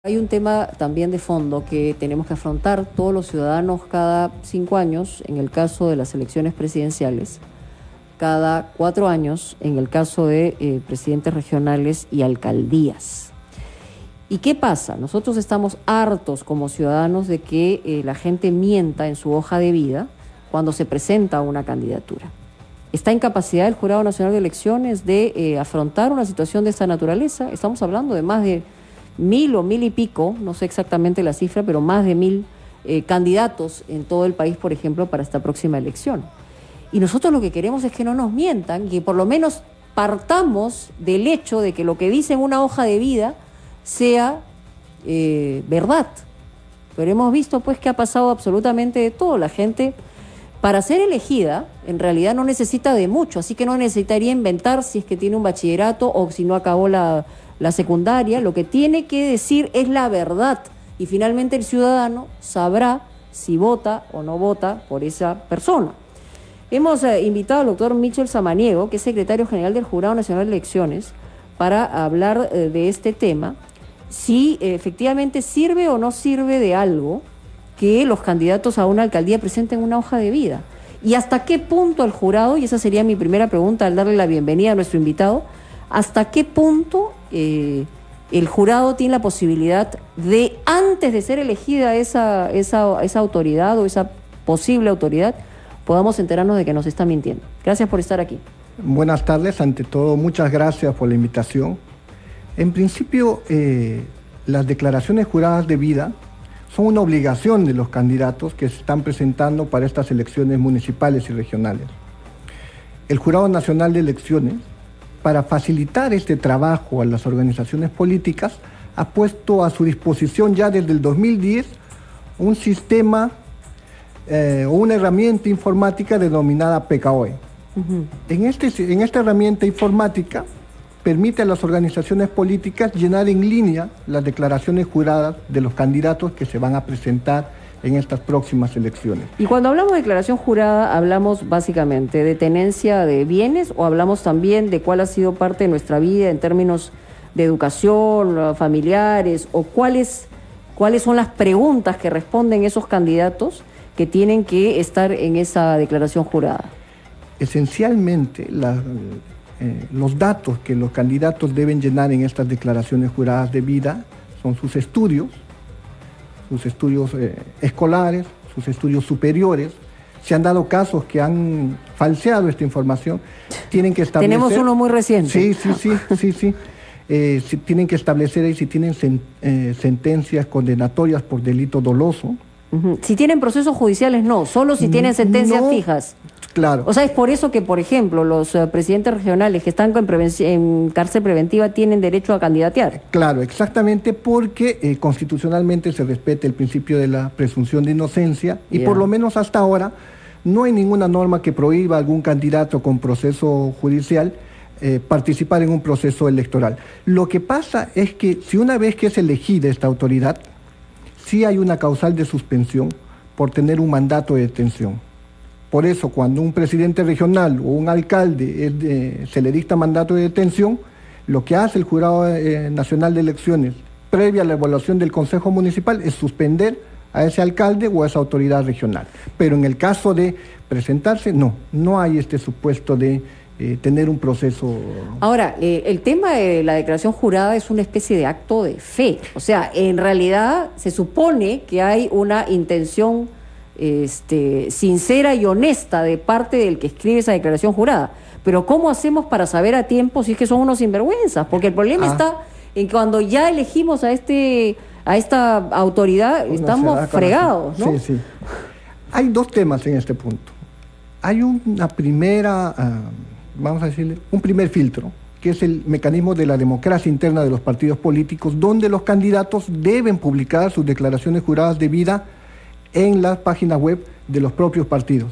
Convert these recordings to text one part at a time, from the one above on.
Hay un tema también de fondo que tenemos que afrontar todos los ciudadanos cada 5 años, en el caso de las elecciones presidenciales, cada 4 años, en el caso de presidentes regionales y alcaldías. ¿Y qué pasa? Nosotros estamos hartos como ciudadanos de que la gente mienta en su hoja de vida cuando se presenta una candidatura. ¿Está en capacidad el Jurado Nacional de Elecciones de afrontar una situación de esta naturaleza? Estamos hablando de más de 1.000 o 1.000 y pico, no sé exactamente la cifra, pero más de 1.000 candidatos en todo el país, por ejemplo, para esta próxima elección. Y nosotros lo que queremos es que no nos mientan, que por lo menos partamos del hecho de que lo que dice en una hoja de vida sea verdad. Pero hemos visto pues que ha pasado absolutamente de todo. La gente, para ser elegida, en realidad no necesita de mucho, así que no necesitaría inventar si es que tiene un bachillerato o si no acabó la secundaria. Lo que tiene que decir es la verdad y finalmente el ciudadano sabrá si vota o no vota por esa persona. Hemos invitado al doctor Michel Samaniego, que es secretario general del Jurado Nacional de Elecciones, para hablar de este tema, si efectivamente sirve o no sirve de algo que los candidatos a una alcaldía presenten una hoja de vida. Y hasta qué punto el jurado, y esa sería mi primera pregunta al darle la bienvenida a nuestro invitado, hasta qué punto el jurado tiene la posibilidad de, antes de ser elegida esa autoridad o esa posible autoridad, podamos enterarnos de que nos está mintiendo. Gracias por estar aquí. Buenas tardes, ante todo, muchas gracias por la invitación. En principio, las declaraciones juradas de vida son una obligación de los candidatos que se están presentando para estas elecciones municipales y regionales. El Jurado Nacional de Elecciones, para facilitar este trabajo a las organizaciones políticas, ha puesto a su disposición ya desde el 2010 un sistema o una herramienta informática denominada PKOE. En esta herramienta informática permite a las organizaciones políticas llenar en línea las declaraciones juradas de los candidatos que se van a presentar en estas próximas elecciones. Y cuando hablamos de declaración jurada, ¿hablamos básicamente de tenencia de bienes o hablamos también de cuál ha sido parte de nuestra vida en términos de educación, familiares, o cuáles son las preguntas que responden esos candidatos que tienen que estar en esa declaración jurada? Esencialmente, los datos que los candidatos deben llenar en estas declaraciones juradas de vida son sus estudios escolares, sus estudios superiores. Se han dado casos que han falseado esta información. Tienen que establecer... Tenemos uno muy reciente. Sí. Tienen que establecer ahí si tienen sentencias condenatorias por delito doloso. Si tienen procesos judiciales, no. Solo si tienen sentencias fijas. Claro. O sea, es por eso que, por ejemplo, los presidentes regionales que están en cárcel preventiva tienen derecho a candidatear. Claro, exactamente, porque constitucionalmente se respeta el principio de la presunción de inocencia y por lo menos hasta ahora no hay ninguna norma que prohíba a algún candidato con proceso judicial participar en un proceso electoral. Lo que pasa es que si una vez que es elegida esta autoridad, sí hay una causal de suspensión por tener un mandato de detención. Por eso, cuando un presidente regional o un alcalde se le dicta mandato de detención, lo que hace el Jurado Nacional de Elecciones, previa a la evaluación del Consejo Municipal, es suspender a ese alcalde o a esa autoridad regional. Pero en el caso de presentarse, no hay este supuesto de tener un proceso... Ahora, el tema de la declaración jurada es una especie de acto de fe. O sea, en realidad se supone que hay una intención sincera y honesta de parte del que escribe esa declaración jurada. Pero ¿cómo hacemos para saber a tiempo si es que son unos sinvergüenzas? Porque el problema está en que cuando ya elegimos a esta autoridad, estamos fregados, ¿no? Sí. Hay dos temas en este punto. Hay una primera, vamos a decirle, un primer filtro, que es el mecanismo de la democracia interna de los partidos políticos, donde los candidatos deben publicar sus declaraciones juradas de vida en las páginas web de los propios partidos.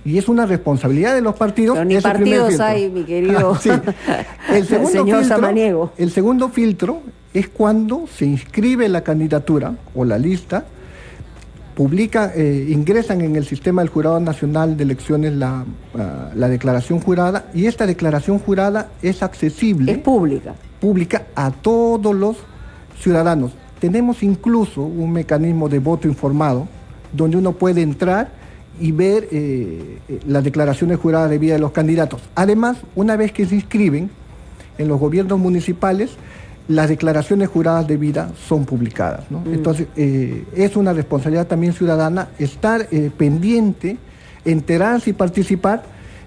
Y es una responsabilidad de los partidos. Pero ni partidos hay, mi querido señor Samaniego. El segundo filtro es cuando se inscribe la candidatura o la lista, ingresan en el sistema del Jurado Nacional de Elecciones la declaración jurada, y esta declaración jurada es accesible. Es pública. Pública a todos los ciudadanos. Tenemos incluso un mecanismo de voto informado, donde uno puede entrar y ver las declaraciones juradas de vida de los candidatos. Además, una vez que se inscriben en los gobiernos municipales, las declaraciones juradas de vida son publicadas, ¿no? Entonces, es una responsabilidad también ciudadana estar pendiente, enterarse y participar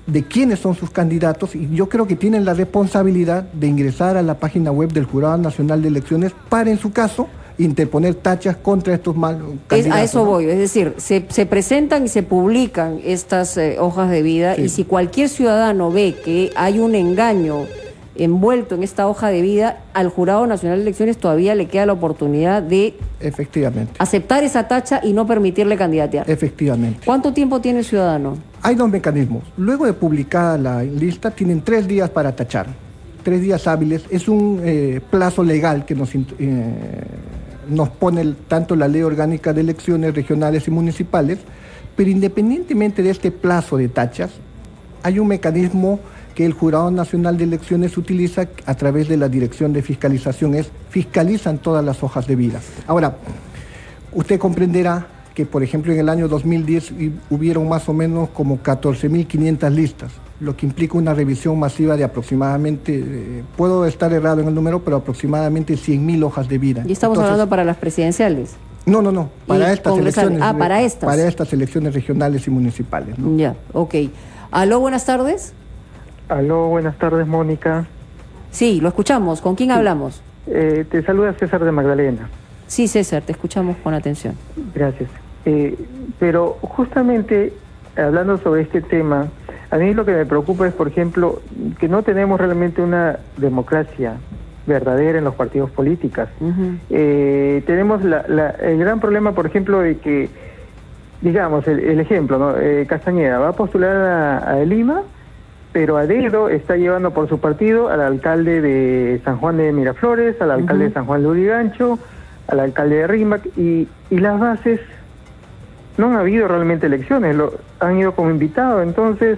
de quiénes son sus candidatos, y yo creo que tienen la responsabilidad de ingresar a la página web del Jurado Nacional de Elecciones para, en su caso, interponer tachas contra estos candidatos. A eso voy, es decir, se presentan y se publican estas hojas de vida, y si cualquier ciudadano ve que hay un engaño envuelto en esta hoja de vida, al Jurado Nacional de Elecciones todavía le queda la oportunidad de aceptar esa tacha y no permitirle candidatear. Efectivamente. ¿Cuánto tiempo tiene el ciudadano? Hay dos mecanismos. Luego de publicada la lista, tienen 3 días para tachar. 3 días hábiles. Es un plazo legal que nos pone tanto la Ley Orgánica de Elecciones Regionales y Municipales, pero independientemente de este plazo de tachas, hay un mecanismo que el Jurado Nacional de Elecciones utiliza a través de la Dirección de Fiscalización, fiscalizan todas las hojas de vida. Ahora, usted comprenderá que, por ejemplo, en el año 2010 hubieron más o menos como 14.500 listas, lo que implica una revisión masiva de aproximadamente, puedo estar errado en el número, pero aproximadamente 100.000 hojas de vida. ¿Y estamos hablando para las presidenciales? No, para estas elecciones. Para estas. Para estas elecciones regionales y municipales, ¿no? Ya, ok. Aló, buenas tardes. Aló, buenas tardes, Mónica. Sí, lo escuchamos. ¿Con quién hablamos? Te saluda César de Magdalena. Sí, César, te escuchamos con atención. Gracias. Pero justamente, hablando sobre este tema, a mí lo que me preocupa es, por ejemplo, que no tenemos realmente una democracia verdadera en los partidos políticos. Tenemos el gran problema, por ejemplo, de que, digamos, el ejemplo, ¿no? Castañeda va a postular a Lima, pero a dedo está llevando por su partido al alcalde de San Juan de Miraflores, al alcalde de San Juan de Lurigancho, al alcalde de Rímac, y las bases no han habido realmente elecciones, han ido como invitados. Entonces,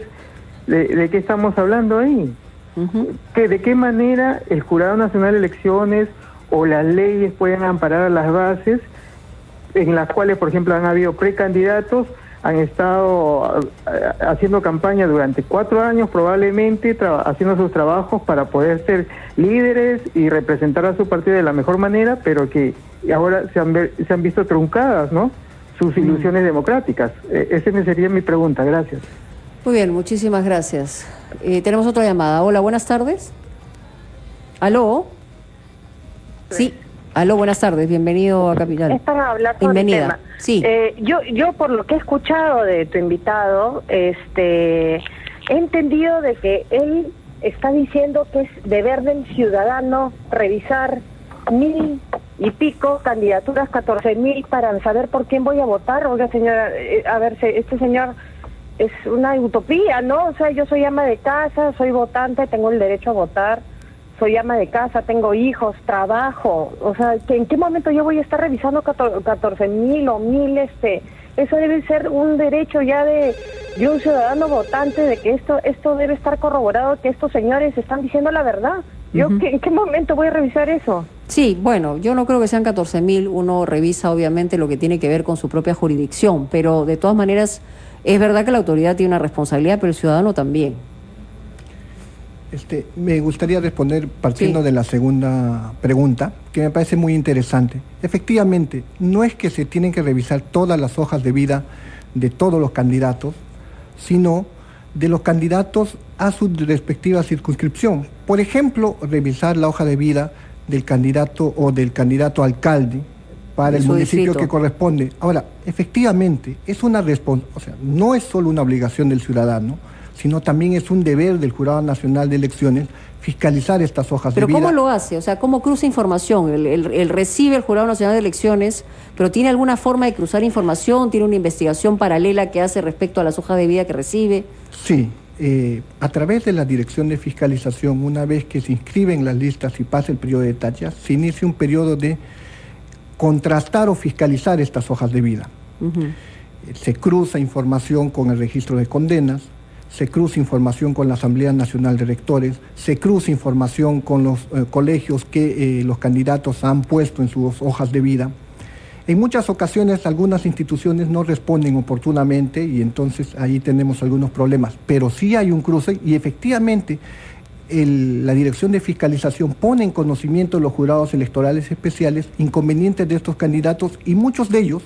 ¿de qué estamos hablando ahí? ¿De qué manera el Jurado Nacional de Elecciones o las leyes pueden amparar a las bases en las cuales, por ejemplo, han habido precandidatos, han estado haciendo campaña durante 4 años probablemente, haciendo sus trabajos para poder ser líderes y representar a su partido de la mejor manera, pero que ahora se han visto truncadas, ¿no?, sus ilusiones democráticas? Esa sería mi pregunta. Gracias. Muy bien, muchísimas gracias. Tenemos otra llamada. Hola, buenas tardes. ¿Aló? Sí. Aló, buenas tardes, bienvenido a Capital. Es para hablar sobre el tema. Sí. Yo por lo que he escuchado de tu invitado, he entendido de que él está diciendo que es deber del ciudadano revisar 1.000 y pico candidaturas, 14.000, para saber por quién voy a votar. Oiga, señora, a ver, este señor es una utopía, ¿no? O sea, yo soy ama de casa, soy votante, tengo el derecho a votar. Soy ama de casa, tengo hijos, trabajo. O sea, ¿en qué momento yo voy a estar revisando 14.000 o 1.000? Eso debe ser un derecho ya de un ciudadano votante, de que esto debe estar corroborado, que estos señores están diciendo la verdad. Yo, ¿en qué momento voy a revisar eso? Sí, bueno, yo no creo que sean 14.000. Uno revisa obviamente lo que tiene que ver con su propia jurisdicción, pero de todas maneras es verdad que la autoridad tiene una responsabilidad, pero el ciudadano también. Me gustaría responder partiendo de la segunda pregunta, que me parece muy interesante. Efectivamente, no es que se tienen que revisar todas las hojas de vida de todos los candidatos, sino de los candidatos a su respectiva circunscripción. Por ejemplo, revisar la hoja de vida del candidato o del candidato alcalde para el municipio que corresponde. Ahora, efectivamente, es una no es solo una obligación del ciudadano, sino también es un deber del Jurado Nacional de Elecciones fiscalizar estas hojas de vida. ¿Pero cómo lo hace? O sea, ¿cómo cruza información? Él recibe el Jurado Nacional de Elecciones, pero ¿tiene alguna forma de cruzar información? ¿Tiene una investigación paralela que hace respecto a las hojas de vida que recibe? Sí, a través de la Dirección de Fiscalización, una vez que se inscriben las listas y pasa el periodo de tachas, se inicia un periodo de contrastar o fiscalizar estas hojas de vida. Se cruza información con el registro de condenas, se cruza información con la Asamblea Nacional de Rectores, se cruza información con los colegios que los candidatos han puesto en sus hojas de vida. En muchas ocasiones algunas instituciones no responden oportunamente y entonces ahí tenemos algunos problemas, pero sí hay un cruce y efectivamente la Dirección de Fiscalización pone en conocimiento de los jurados electorales especiales inconvenientes de estos candidatos y muchos de ellos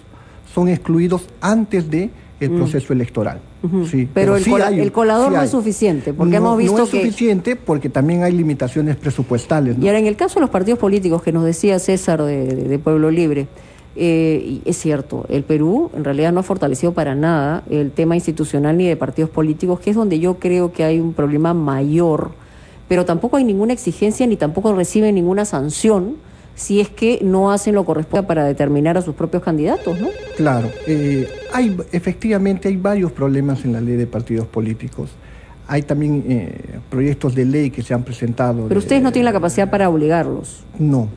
son excluidos antes del proceso electoral. Sí, pero sí el colador no es suficiente, porque hemos visto no es que... suficiente porque también hay limitaciones presupuestales, ¿no? Y ahora, en el caso de los partidos políticos que nos decía César de Pueblo Libre, y es cierto, el Perú en realidad no ha fortalecido para nada el tema institucional ni de partidos políticos, que es donde yo creo que hay un problema mayor, pero tampoco hay ninguna exigencia ni tampoco reciben ninguna sanción si es que no hacen lo correspondiente para determinar a sus propios candidatos, ¿no? Claro, efectivamente hay varios problemas en la ley de partidos políticos. Hay también proyectos de ley que se han presentado. Pero ustedes no tienen la capacidad para obligarlos. No.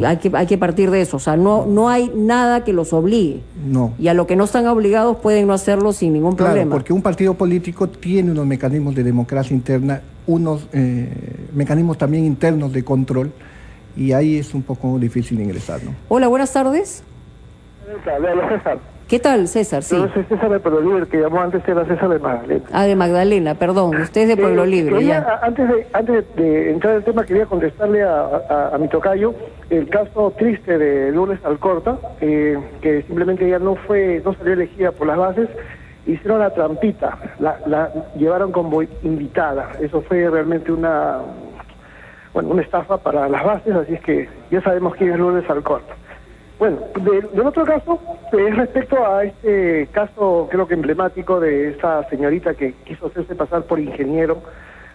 Hay que partir de eso. O sea, no hay nada que los obligue. No. Y a lo que no están obligados pueden no hacerlo sin ningún problema. Claro, porque un partido político tiene unos mecanismos de democracia interna, unos mecanismos también internos de control, y ahí es un poco difícil ingresar, ¿no? Hola, buenas tardes. Hola, César. ¿Qué tal, César? Sí. Yo soy César de Pueblo Libre, que llamó antes era César de Magdalena. Ah, de Magdalena, perdón, usted es de Pueblo Libre, ya. Antes de entrar al tema, quería contestarle a mi tocayo el caso triste de Lourdes Alcorta, que simplemente ella no salió elegida por las bases, hicieron la trampita, la llevaron como invitada. Eso fue realmente una estafa para las bases, así es que ya sabemos quién es Lourdes Alcorta. Bueno, del otro caso, es respecto a este caso creo que emblemático de esa señorita que quiso hacerse pasar por ingeniero,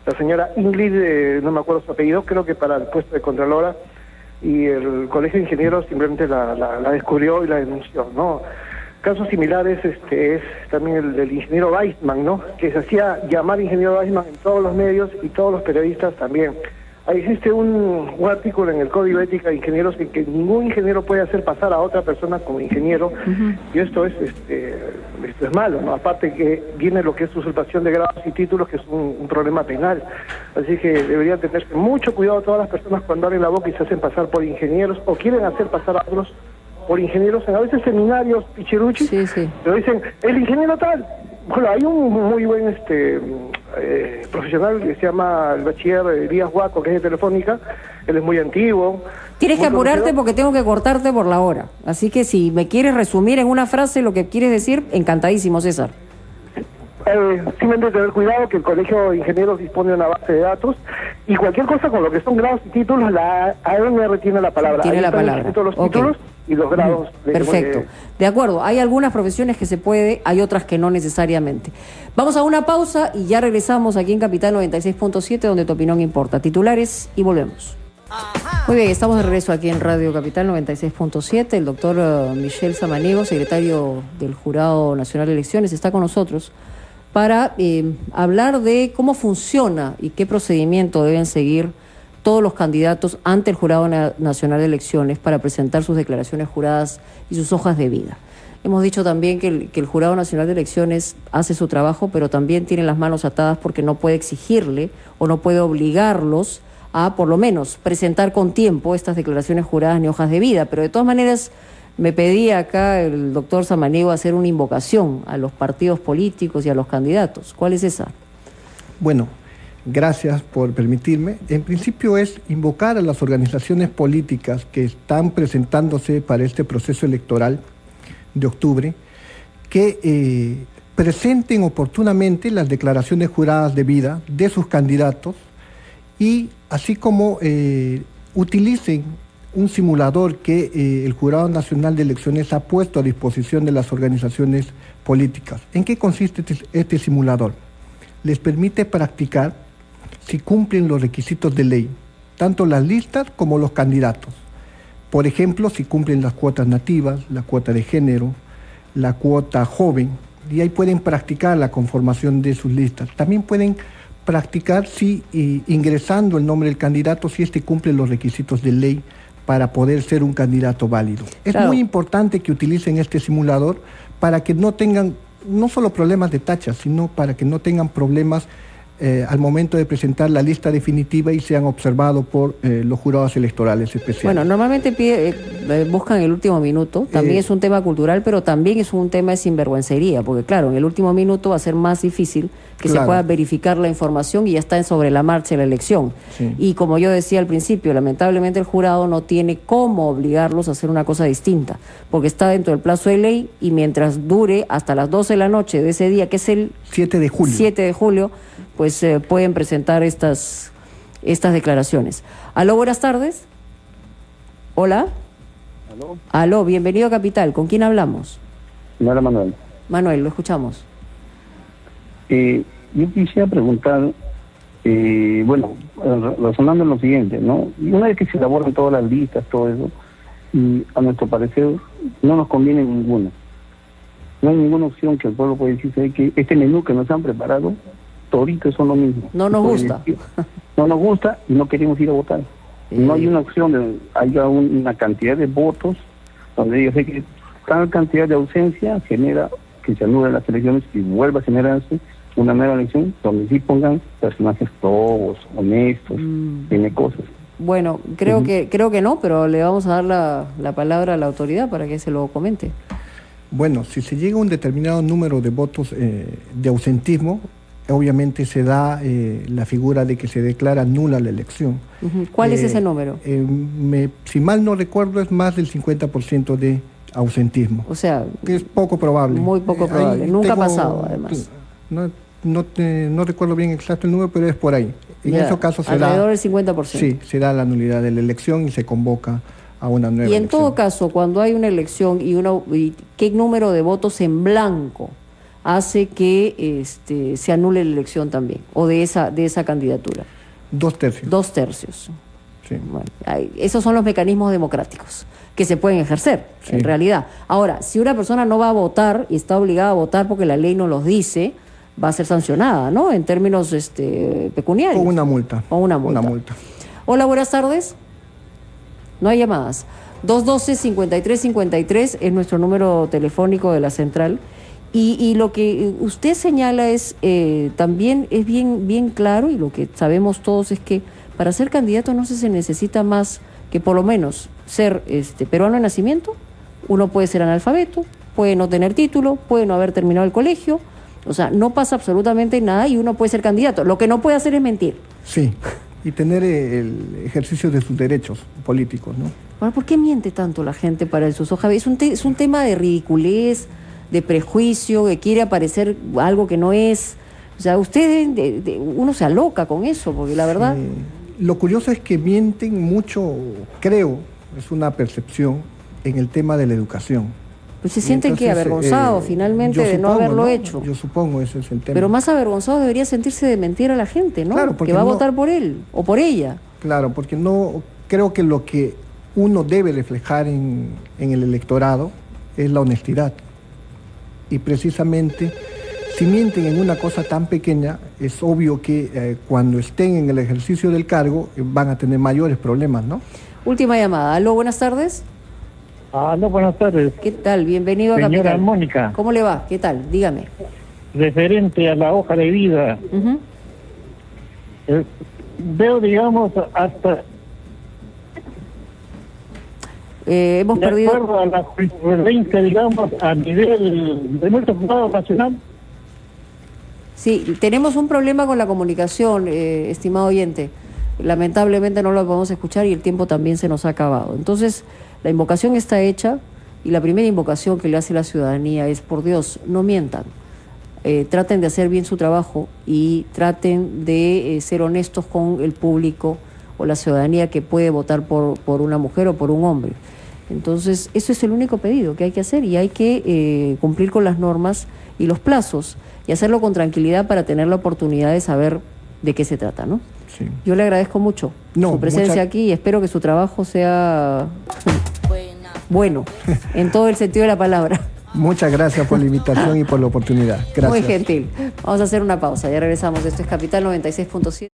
la señora Ingrid, no me acuerdo su apellido, creo que para el puesto de Contralora, y el Colegio de Ingenieros simplemente la descubrió y la denunció, ¿no? Casos similares es también el del ingeniero Weissman, ¿no? Que se hacía llamar ingeniero Weissman en todos los medios y todos los periodistas también. Ahí existe un artículo en el Código de Ética de Ingenieros en que ningún ingeniero puede hacer pasar a otra persona como ingeniero, y esto es malo, ¿no? Aparte que viene lo que es usurpación de grados y títulos, que es un problema penal. Así que deberían tener mucho cuidado todas las personas cuando abren la boca y se hacen pasar por ingenieros o quieren hacer pasar a otros por ingenieros, en a veces seminarios pichiruchis, sí. pero dicen, el ingeniero tal. Bueno, hay un muy buen profesional que se llama el bachiller Díaz Huaco, que es de Telefónica. Él es muy antiguo. Tienes que apurarte porque tengo que cortarte por la hora. Así que si me quieres resumir en una frase lo que quieres decir, encantadísimo, César. Simplemente tener cuidado que el Colegio de Ingenieros dispone de una base de datos y cualquier cosa con lo que son grados y títulos, la ANR tiene la palabra. Tiene la palabra. Los títulos y los grados. Perfecto. De acuerdo, hay algunas profesiones que se puede, hay otras que no necesariamente. Vamos a una pausa y ya regresamos aquí en Capital 96.7, donde tu opinión importa. Titulares y volvemos. Muy bien, estamos de regreso aquí en Radio Capital 96.7. El doctor Michel Samaniego, secretario del Jurado Nacional de Elecciones, está con nosotros para hablar de cómo funciona y qué procedimiento deben seguir todos los candidatos ante el Jurado Nacional de Elecciones para presentar sus declaraciones juradas y sus hojas de vida. Hemos dicho también que el Jurado Nacional de Elecciones hace su trabajo, pero también tiene las manos atadas porque no puede exigirle o no puede obligarlos a, por lo menos, presentar con tiempo estas declaraciones juradas ni hojas de vida. Pero de todas maneras, me pedía acá el doctor Samaniego hacer una invocación a los partidos políticos y a los candidatos. ¿Cuál es esa? Bueno, gracias por permitirme. En principio es invocar a las organizaciones políticas que están presentándose para este proceso electoral de octubre, que presenten oportunamente las declaraciones juradas de vida de sus candidatos y así como utilicen un simulador que el Jurado Nacional de Elecciones ha puesto a disposición de las organizaciones políticas. ¿En qué consiste este simulador? Les permite practicar si cumplen los requisitos de ley, tanto las listas como los candidatos. Por ejemplo, si cumplen las cuotas nativas, la cuota de género, la cuota joven, y ahí pueden practicar la conformación de sus listas. También pueden practicar si ingresando el nombre del candidato, si este cumple los requisitos de ley para poder ser un candidato válido. Es muy importante que utilicen este simulador para que no tengan no solo problemas de tacha, sino para que no tengan problemas al momento de presentar la lista definitiva y sean observados por los jurados electorales especiales. Bueno, normalmente buscan el último minuto, también es un tema cultural, pero también es un tema de sinvergüencería, porque claro, en el último minuto va a ser más difícil que se pueda verificar la información y ya está sobre la marcha la elección. Sí. Y como yo decía al principio, lamentablemente el jurado no tiene cómo obligarlos a hacer una cosa distinta, porque está dentro del plazo de ley y mientras dure hasta las 12 de la noche de ese día, que es el 7 de julio. 7 de julio, pues pueden presentar estas declaraciones. Aló, buenas tardes. Hola. Aló. Aló, bienvenido a Capital. ¿Con quién hablamos? Hola, Manuel. Manuel, lo escuchamos. Yo quisiera preguntar, bueno, razonando en lo siguiente, ¿no? Una vez que se elaboran todas las listas, todo eso, y a nuestro parecer no nos conviene ninguna. No hay ninguna opción que el pueblo pueda decirse que este menú que nos han preparado, toditos son lo mismo. No nos gusta. No nos gusta y no queremos ir a votar. No hay una opción de haya una cantidad de votos donde yo sé que tal cantidad de ausencia genera que se anulen las elecciones y vuelva a generarse una nueva elección donde sí pongan personajes probos, honestos, tiene cosas. Bueno, creo que no, pero le vamos a dar la palabra a la autoridad para que se lo comente. Bueno, si se llega a un determinado número de votos de ausentismo, obviamente se da la figura de que se declara nula la elección. ¿Cuál es ese número? Si mal no recuerdo, es más del 50% de ausentismo. O sea, que es poco probable. Muy poco probable. Nunca ha pasado, además. No recuerdo bien exacto el número, pero es por ahí. En esos casos se da... Alrededor del 50%. Sí, se da la nulidad de la elección y se convoca a una nueva elección. Y en elección. todo caso, cuando hay una elección y ¿qué número de votos en blanco hace que se anule la elección también, o de esa candidatura? 2/3. 2/3. Sí. Bueno, esos son los mecanismos democráticos que se pueden ejercer, en realidad. Ahora, si una persona no va a votar y está obligada a votar porque la ley no los dice, va a ser sancionada, ¿no? En términos pecuniarios. Con una multa. Con una multa. Hola, buenas tardes. No hay llamadas. 212-5353 es nuestro número telefónico de la central. Y lo que usted señala es también es bien claro, y lo que sabemos todos es que para ser candidato no se necesita más que por lo menos ser peruano de nacimiento. Uno puede ser analfabeto, puede no tener título, puede no haber terminado el colegio. O sea, no pasa absolutamente nada y uno puede ser candidato. Lo que no puede hacer es mentir. Sí, y tener el ejercicio de sus derechos políticos, ¿no? Ahora, ¿por qué miente tanto la gente para el Sosoja? Es un tema de ridiculez, de prejuicio, que quiere aparecer algo que no es. O sea, uno se aloca con eso, porque la verdad... Lo curioso es que mienten mucho, creo, es una percepción, en el tema de la educación. Pues se sienten que avergonzados finalmente de no haberlo hecho. Yo supongo, ese es el tema. Pero más avergonzado debería sentirse de mentir a la gente, ¿no? Claro, que va a votar por él o por ella. Claro, porque no creo que lo que uno debe reflejar en el electorado es la honestidad. Y precisamente, si mienten en una cosa tan pequeña, es obvio que cuando estén en el ejercicio del cargo van a tener mayores problemas, ¿no? Última llamada. Aló, buenas tardes. Aló, buenas tardes. ¿Qué tal? Bienvenido a Capital. Señora Mónica. ¿Cómo le va? ¿Qué tal? Dígame. Referente a la hoja de vida, veo, digamos, hasta... hemos perdido... De acuerdo a la jurisprudencia, digamos, a nivel de nuestro juzgado nacional. Sí, tenemos un problema con la comunicación, estimado oyente. Lamentablemente no lo podemos escuchar y el tiempo también se nos ha acabado. Entonces, la invocación está hecha y la primera invocación que le hace la ciudadanía es, por Dios, no mientan. Traten de hacer bien su trabajo y traten de ser honestos con el público o la ciudadanía que puede votar por una mujer o por un hombre. Entonces, eso es el único pedido que hay que hacer y hay que cumplir con las normas y los plazos y hacerlo con tranquilidad para tener la oportunidad de saber de qué se trata, ¿no? Sí. Yo le agradezco mucho su presencia aquí y espero que su trabajo sea bueno, en todo el sentido de la palabra. Muchas gracias por la invitación y por la oportunidad. Gracias. Muy gentil. Vamos a hacer una pausa, ya regresamos. Esto es Capital 96.7.